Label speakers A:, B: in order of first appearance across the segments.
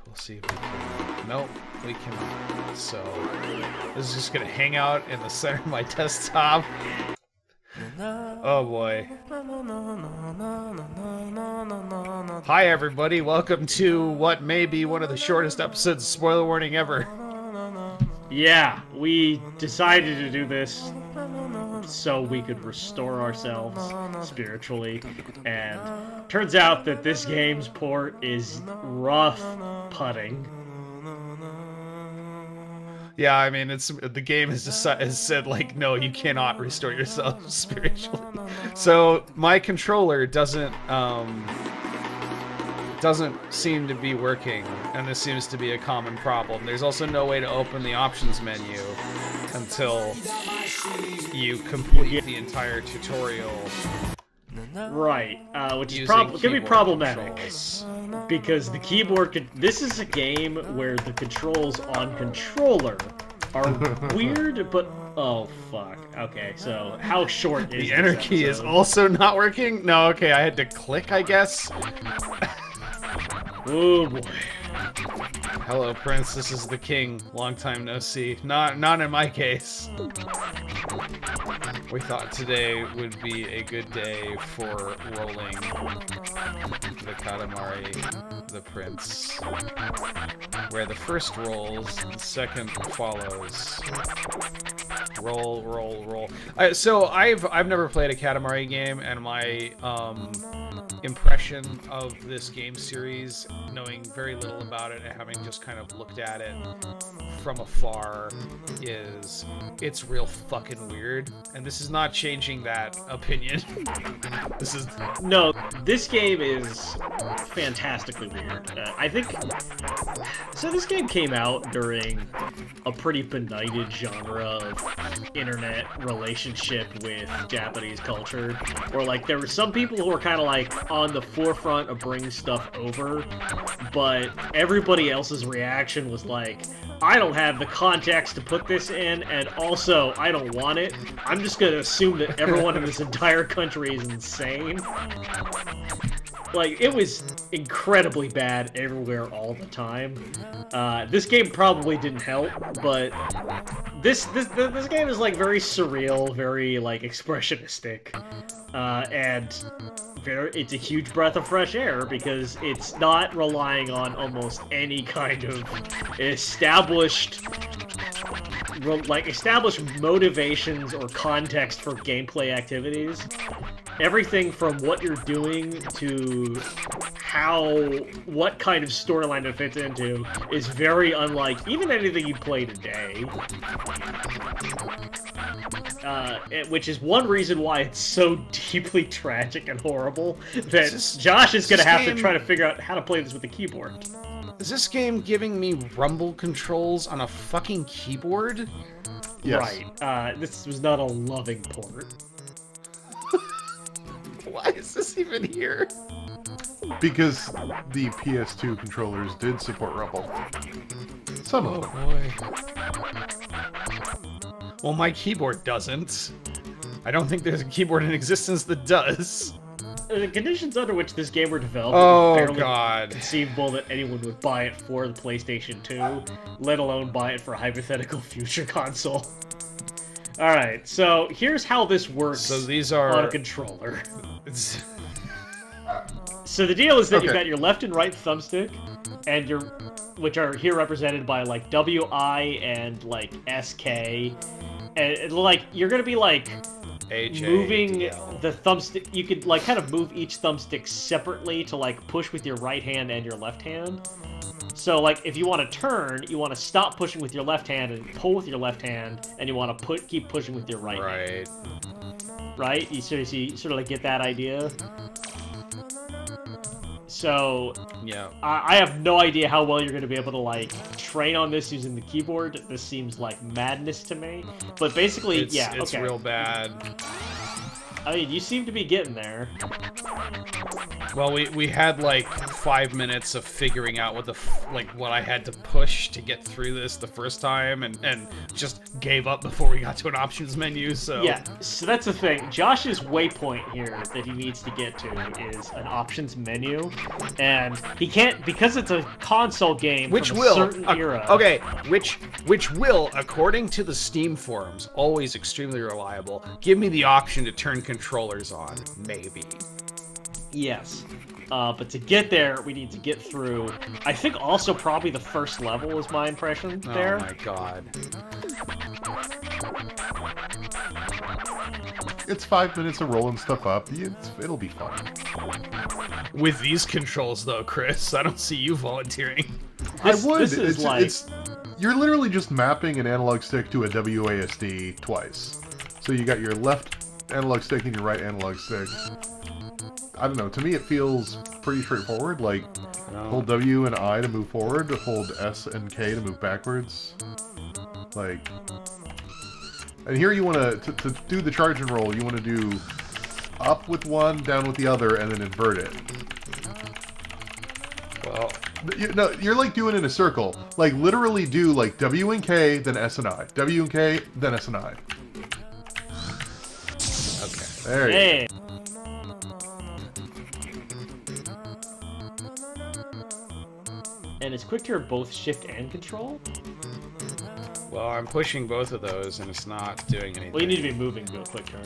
A: We'll see if we can. Nope, we cannot. So this is just gonna hang out in the center of my desktop. Oh boy. Hi everybody, welcome to what may be one of the shortest episodes, spoiler warning, ever.
B: Yeah, we decided to do this so we could restore ourselves spiritually, and turns out that this game's port is rough putting.
A: Yeah, I mean, the game has said like, no, you cannot restore yourself spiritually. So my controller doesn't seem to be working, and this seems to be a common problem. There's also no way to open the options menu until you complete the entire tutorial.
B: Right, which is can be problematic because the keyboard. This is a game where the controls on controller are weird, but oh fuck. Okay, so how short is
A: the enter key is also not working? No, okay, I had to click, I guess.
B: Oh boy.
A: Hello, Prince. This is the king. Long time no see. Not in my case. We thought today would be a good day for rolling the Katamari, the Prince, where the first rolls, the second follows. Roll, roll, roll. So I've never played a Katamari game, and my impression of this game series, knowing very little about it and having just kind of looked at it from afar, is it's real fucking weird, and this is not changing that opinion.
B: This game is fantastically weird. I think so. This game came out during a pretty benighted genre of internet relationship with Japanese culture, where like there were some people who were kind of like on the forefront of bringing stuff over, but everybody else's reaction was like, I don't have the context to put this in, and also, I don't want it. I'm just gonna assume that everyone in this entire country is insane. Like, it was incredibly bad everywhere all the time. This game probably didn't help, but this game is, like, very surreal, very, like, expressionistic. And it's a huge breath of fresh air because it's not relying on almost any kind of established motivations or context for gameplay activities. Everything from what you're doing to what kind of storyline it fits into is very unlike even anything you play today. Which is one reason why it's so deeply tragic and horrible that Josh is going to have to try to figure out how to play this with a keyboard.
A: Is this game giving me rumble controls on a fucking keyboard?
B: Yes. Right. This was not a loving port.
A: Why is this even here?
C: Because the PS2 controllers did support rumble. Some of them.
A: Boy. Well, my keyboard doesn't. I don't think there's a keyboard in existence that does.
B: The conditions under which this game were developed,
A: oh god,
B: conceivable that anyone would buy it for the PlayStation 2, let alone buy it for a hypothetical future console. Alright, so here's how this works.
A: So these are
B: on a controller. So the deal is that you've got your left and right thumbstick, and which are here represented by like WI and like SK, and like you're gonna be like moving the thumbstick. You could like kind of move each thumbstick separately to like push with your right hand and your left hand. So like if you want to turn, you want to stop pushing with your left hand and pull with your left hand, and you want to keep pushing with your right hand. Right? You sort of like get that idea. So,
A: yeah,
B: I have no idea how well you're going to be able to, like, train on this using the keyboard. This seems like madness to me. But basically,
A: it's real bad.
B: I mean, you seem to be getting there.
A: Well, we had like 5 minutes of figuring out what I had to push to get through this the first time, and just gave up before we got to an options menu. So
B: yeah, so that's the thing. Josh's waypoint here that he needs to get to is an options menu, and he can't because it's a console game
A: which
B: from
A: will
B: a certain era.
A: okay, which will, according to the Steam forums, always extremely reliable, give me the option to turn controllers on, maybe.
B: Yes. But to get there, we need to get through, I think also probably the first level is my impression there.
A: Oh my god.
C: It's 5 minutes of rolling stuff up. It'll be fun.
A: With these controls, though, Chris, I don't see you volunteering.
C: I would.
B: This is
C: You're literally just mapping an analog stick to a WASD twice. So you got your left analog stick and your right analog stick. I don't know, to me it feels pretty straightforward, like hold W and I to move forward, hold S and K to move backwards. Like, and here you want to do the charge and roll, you want to do up with one, down with the other, and then invert it.
A: Well,
C: No, you're like doing it in a circle. Like, literally do like W and K, then S and I. W and K, then S and I.
A: okay.
C: There you go.
B: And is quick turn both shift and control?
A: Well, I'm pushing both of those, and it's not doing anything.
B: Well, you need to be moving to a quick turn.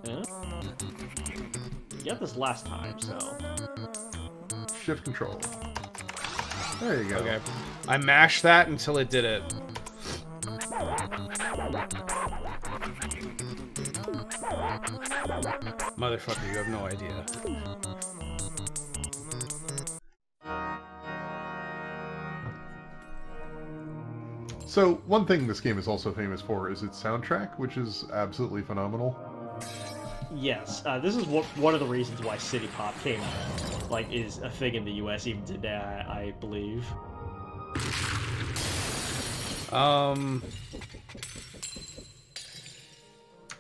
B: Yeah. You got this last time, so...
C: Shift control. There you go.
A: Okay. I mashed that until it did it. Motherfucker, you have no idea.
C: So, one thing this game is also famous for is its soundtrack, which is absolutely phenomenal.
B: Yes, this is one of the reasons why City Pop is a thing in the US even today, I believe.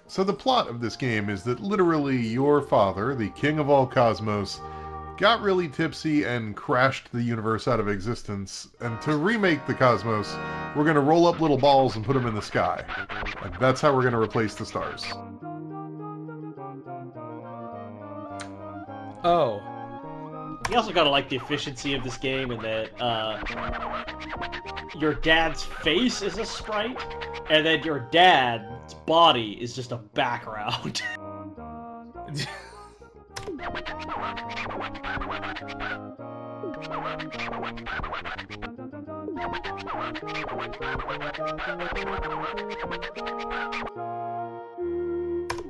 C: So the plot of this game is that literally your father, the king of all cosmos, got really tipsy and crashed the universe out of existence, and to remake the cosmos, we're going to roll up little balls and put them in the sky. And that's how we're going to replace the stars.
A: Oh.
B: You also gotta like the efficiency of this game in that your dad's face is a sprite, and then your dad's body is just a background.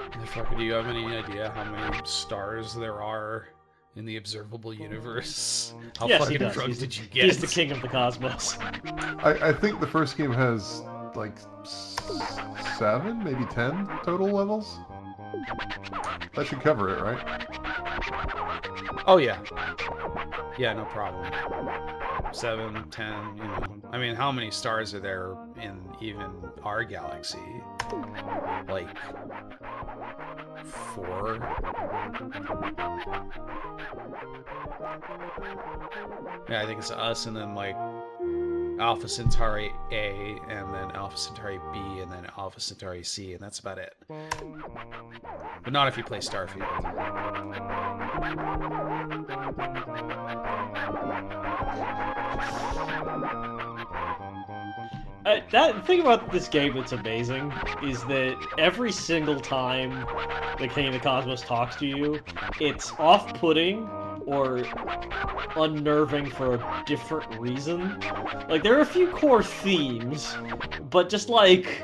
A: Motherfucker, do you have any idea how many stars there are in the observable universe? How
B: Yes,
A: fucking
B: he does.
A: drunk did you get?
B: He's the king of the cosmos.
C: I think the first game has like 7, maybe 10 total levels. That should cover it, right?
A: Oh yeah. Yeah, no problem. 7, 10, you know. I mean, how many stars are there in even our galaxy? Like 4? Yeah, I think it's us, and then like Alpha Centauri A, and then Alpha Centauri B, and then Alpha Centauri C, and that's about it. But not if you play Starfield.
B: That thing about this game that's amazing is that every single time the King of the Cosmos talks to you, it's off-putting or unnerving for a different reason. Like, there are a few core themes, but just like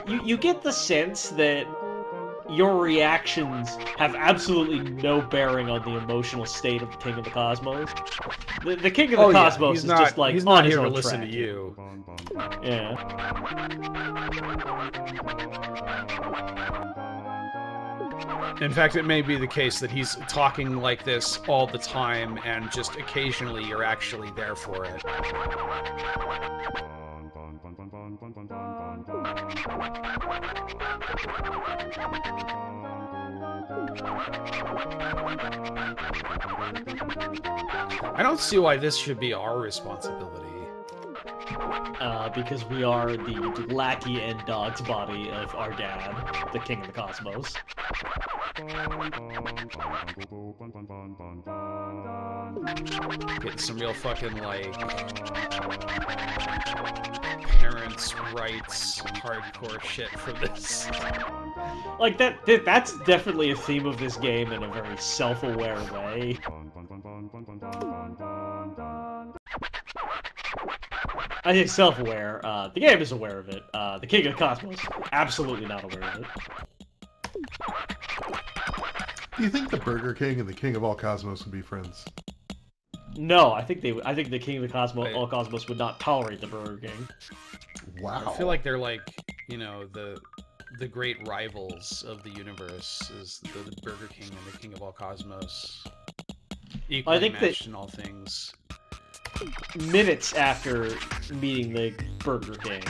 B: you get the sense that your reactions have absolutely no bearing on the emotional state of the King of the Cosmos. The King of the Cosmos is just like
A: he's
B: on
A: not
B: his
A: here to
B: own
A: listen
B: track.
A: to you.
B: Yeah.
A: In fact, it may be the case that he's talking like this all the time, and just occasionally you're actually there for it. I don't see why this should be our responsibility.
B: Because we are the lackey and dog's body of our dad, the king of the cosmos.
A: Getting some real fucking, like, parents' rights hardcore shit for this.
B: Like, that's definitely a theme of this game in a very self-aware way. I think self-aware. The game is aware of it. The King of the Cosmos, absolutely not aware of it.
C: Do you think the Burger King and the King of all Cosmos would be friends?
B: No, I think they. I think the King of the Cosmos, all Cosmos, would not tolerate the Burger King.
C: Wow.
A: I feel like they're like, you know, the great rivals of the universe is the Burger King and the King of all Cosmos. Equally matched in all things.
B: Minutes after meeting the Burger King,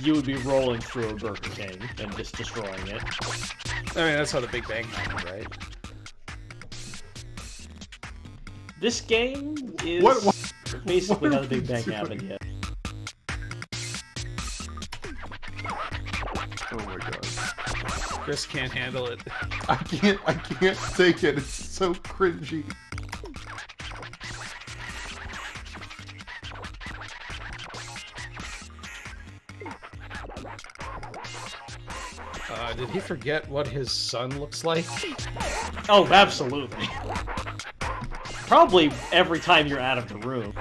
B: you would be rolling through a Burger King and just destroying it.
A: I mean, that's how the Big Bang happened, right?
B: This game is basically how the Big Bang happened yet.
C: Oh my god.
A: Chris can't handle it.
C: I can't take it. It's so cringy.
A: Did he forget what his son looks like?
B: Oh, absolutely. Probably every time you're out of the room.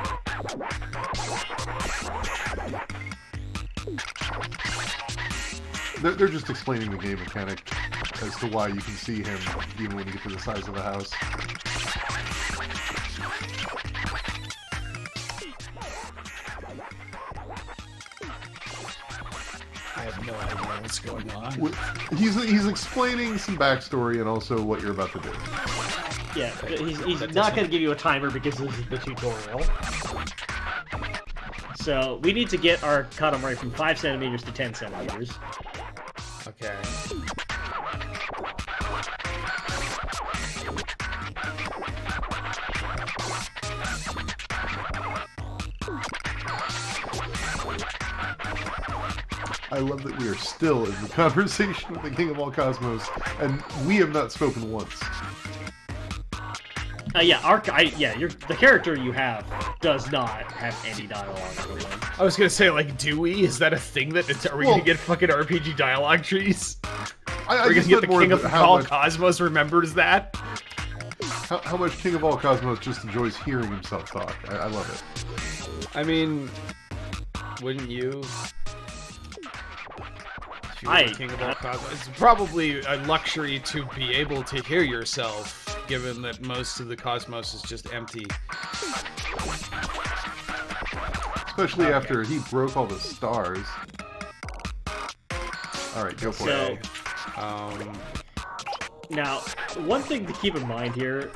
C: They're just explaining the game mechanic as to why you can see him even when you get to the size of the house.
A: I have no idea what's going on.
C: He's explaining some backstory and also what you're about to do.
B: Yeah, he's not going to give you a timer because this is the tutorial. So, we need to get our Katamari from 5 centimeters to 10 centimeters.
A: Okay.
C: I love that we are still in the conversation with the King of all Cosmos, and we have not spoken once.
B: The character you have does not have any dialogue.
A: I was gonna say, like, do we? Is that a thing that are we gonna get fucking RPG dialogue trees?
C: I
A: Are we
C: just
A: gonna get the
C: meant
A: King of all Cosmos remembers that?
C: how much King of all Cosmos just enjoys hearing himself talk. I love it.
A: I mean, wouldn't you? King of all Cosmos. It's probably a luxury to be able to hear yourself, given that most of the cosmos is just empty.
C: Especially after he broke all the stars. Alright, go for it.
B: Now, one thing to keep in mind here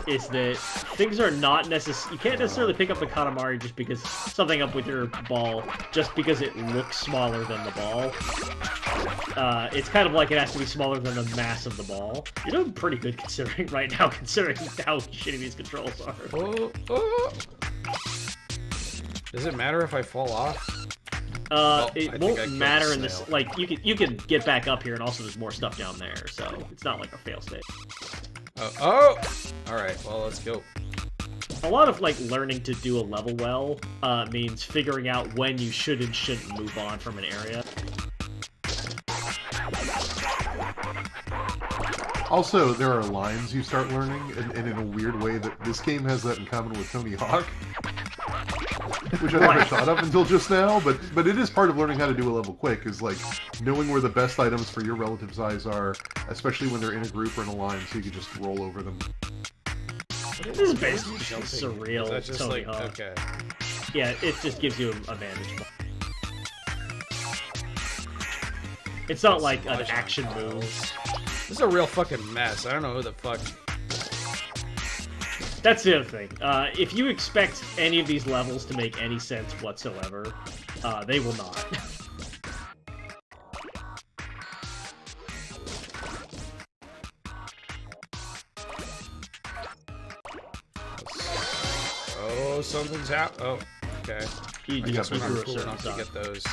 B: is that things are not necessarily... You can't necessarily pick up the Katamari just because... Something up with your ball, just because it looks smaller than the ball. It's kind of like it has to be smaller than the mass of the ball. You're doing pretty good considering right now, considering how shitty these controls are.
A: Does it matter if I fall off?
B: It won't matter in this. Like, you can get back up here, and also there's more stuff down there, so it's not like a fail state.
A: All right. Well, let's go.
B: A lot of like learning to do a level well means figuring out when you should and shouldn't move on from an area.
C: Also, there are lines you start learning, and in a weird way that this game has that in common with Tony Hawk. Which I never thought of until just now, but it is part of learning how to do a level quick, is like knowing where the best items for your relative size are, especially when they're in a group or in a line, so you can just roll over them.
B: This is basically surreal
A: just
B: Tony
A: like,
B: Hawk.
A: okay.
B: Yeah, it just gives you a vantage point. It's not like an action move.
A: This is a real fucking mess. I don't know who the fuck.
B: That's the other thing. If you expect any of these levels to make any sense whatsoever, they will not.
A: Oh, something's happened. Oh, okay.
B: You
A: I guess we're
B: grew
A: not
B: a
A: cool
B: certain
A: enough to
B: size.
A: get those.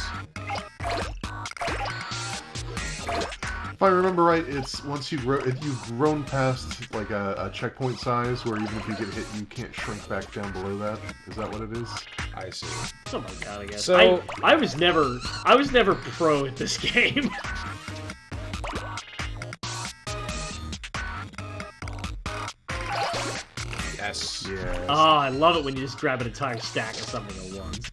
C: If I remember right, it's once you've grown past like a checkpoint size, where even if you get hit, you can't shrink back down below that. Is that what it is?
A: I see.
B: Oh my god, I guess.
A: So-
B: I was never pro at this game.
A: Yes.
C: Yeah.
B: Oh, I love it when you just grab an entire stack of something at once.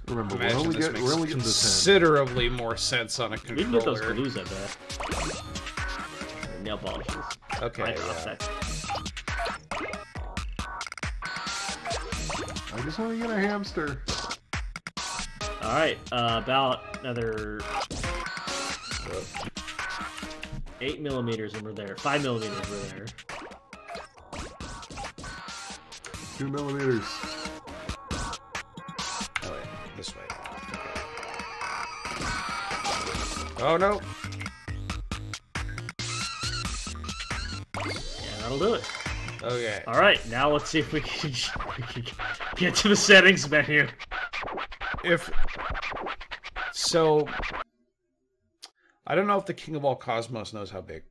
C: Remember, we're
A: Imagine
C: only
A: this
C: getting
A: makes
C: to 10.
A: considerably more sense on a
B: We can get those
A: controller.
B: glues, I bet. Or nail polishes.
A: Okay,
B: I dropped
A: yeah.
B: that.
C: I just want to get a hamster.
B: Alright, about another 8 millimeters and we're there. 5 millimeters, we're there.
C: 2 millimeters.
A: Oh, wait. This way. Okay. Oh, no.
B: Yeah, that'll do it.
A: Okay.
B: Alright, now let's see if we can get to the settings menu.
A: So, I don't know if the King of All Cosmos knows how big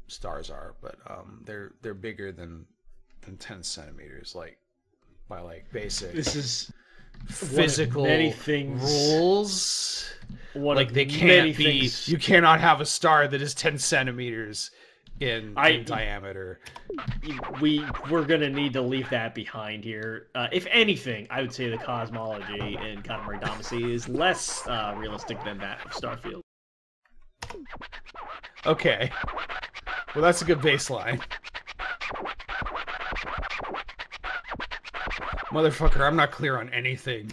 A: stars are, but they're bigger than 10 centimeters, like by like basic
B: This is
A: physical
B: many things.
A: rules.
B: One
A: Like
B: of
A: they
B: many
A: can't be.
B: things.
A: You cannot have a star that is 10 centimeters in diameter.
B: We're gonna need to leave that behind here. If anything, I would say the cosmology in Katamari Damacy is less realistic than that of Starfield.
A: Okay. Well, that's a good baseline. Motherfucker, I'm not clear on anything.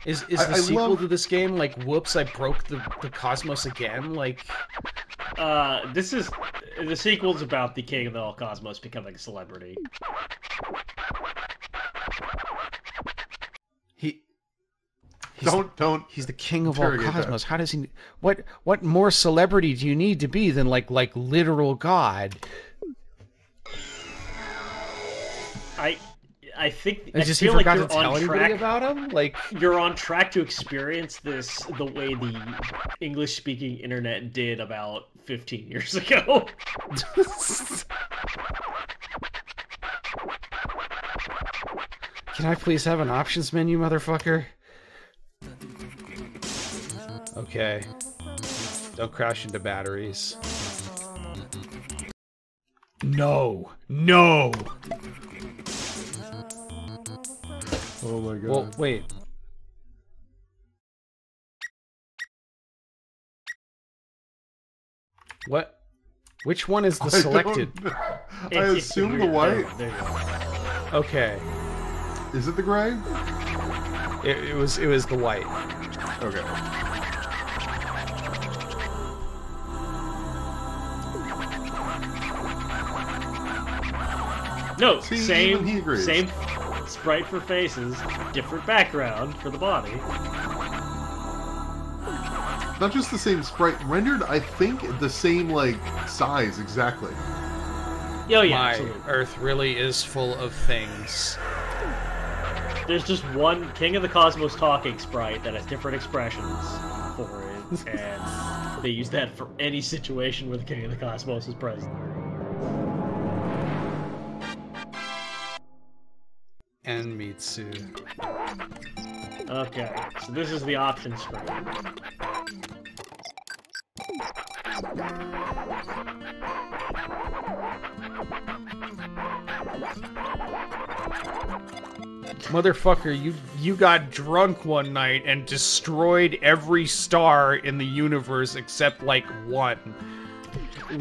A: Is the sequel to this game like, whoops, I broke the cosmos again? Like,
B: This is the sequel's about the King of All Cosmos becoming a celebrity.
A: he's the king of all
C: interrogate
A: cosmos.
C: that.
A: How does he? What more celebrity do you need to be than like literal god?
B: I think
A: Is
B: I
A: just he
B: feel like
A: forgot
B: you're
A: to tell
B: on
A: anybody
B: track.
A: about him? Like,
B: You're on track to experience this the way the English-speaking internet did about 15 years ago.
A: can I please have an options menu, motherfucker? Okay. Don't crash into batteries. No! No!
C: Oh my god.
A: Well, wait. What? Which one is the selected?
C: I assume the white.
B: There you go.
A: Okay.
C: Is it the gray?
A: It was the white.
C: Okay.
B: No,
C: See, even he agrees.
B: same sprite for faces, different background for the body.
C: Not just the same sprite, rendered, I think, the same, like, size exactly.
B: Oh yeah,
A: My
B: absolutely.
A: Earth really is full of things.
B: There's just one King of the Cosmos talking sprite that has different expressions for it, and they use that for any situation where the King of the Cosmos is present.
A: And Mitsu.
B: Okay, so this is the option screen.
A: Motherfucker, you got drunk one night and destroyed every star in the universe except like one.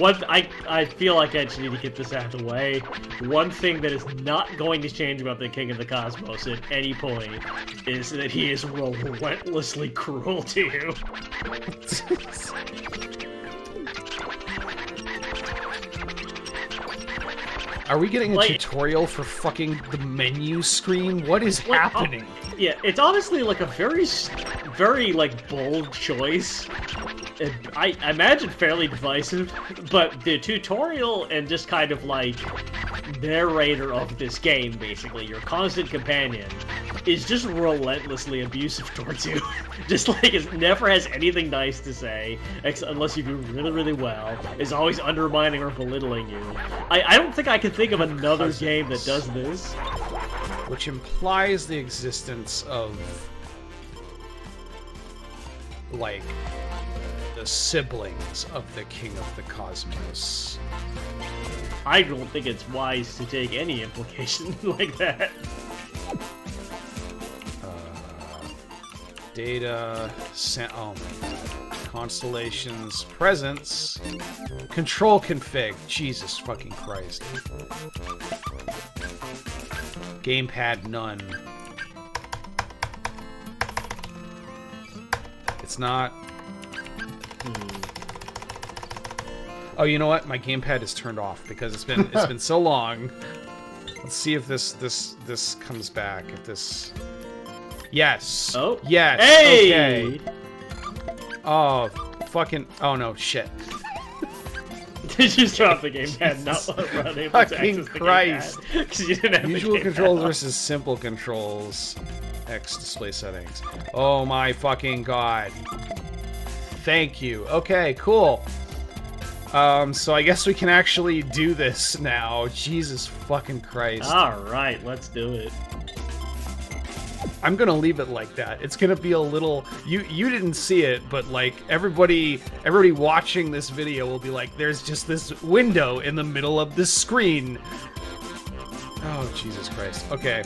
B: I feel like I just need to get this out of the way. One thing that is not going to change about the King of the Cosmos at any point is that he is relentlessly cruel to you.
A: Are we getting a tutorial for fucking the menu screen? What is happening?
B: Yeah, it's honestly like a very like bold choice. I imagine fairly divisive, but the tutorial and just kind of like narrator of this game, basically, your constant companion, is just relentlessly abusive towards you. Just like it never has anything nice to say, unless you do really, really well. Is always undermining or belittling you. I don't think I can think of another game that does this.
A: Which implies the existence of, like, the siblings of the King of the Cosmos.
B: I don't think it's wise to take any implication like that.
A: Data, oh my god. Constellations, presence, control config. Jesus fucking Christ. Gamepad, none. It's not. Oh, you know what? My gamepad is turned off because it's been so long. Let's see if this comes back. If this. Yes. Oh. Yes.
B: Hey!
A: Okay. Oh, fucking. Oh no, shit.
B: Did you just drop the gamepad? Not unable to access the
A: Christ.
B: Because you didn't have
A: Usual
B: the
A: controls
B: on.
A: versus simple controls. X display settings. Oh my fucking god. Thank you. Okay, cool. So I guess we can actually do this now. Jesus fucking Christ.
B: Alright, let's do it.
A: I'm gonna leave it like that. It's gonna be a little. You didn't see it, but like everybody watching this video will be like, there's just this window in the middle of the screen. Oh Jesus Christ. Okay.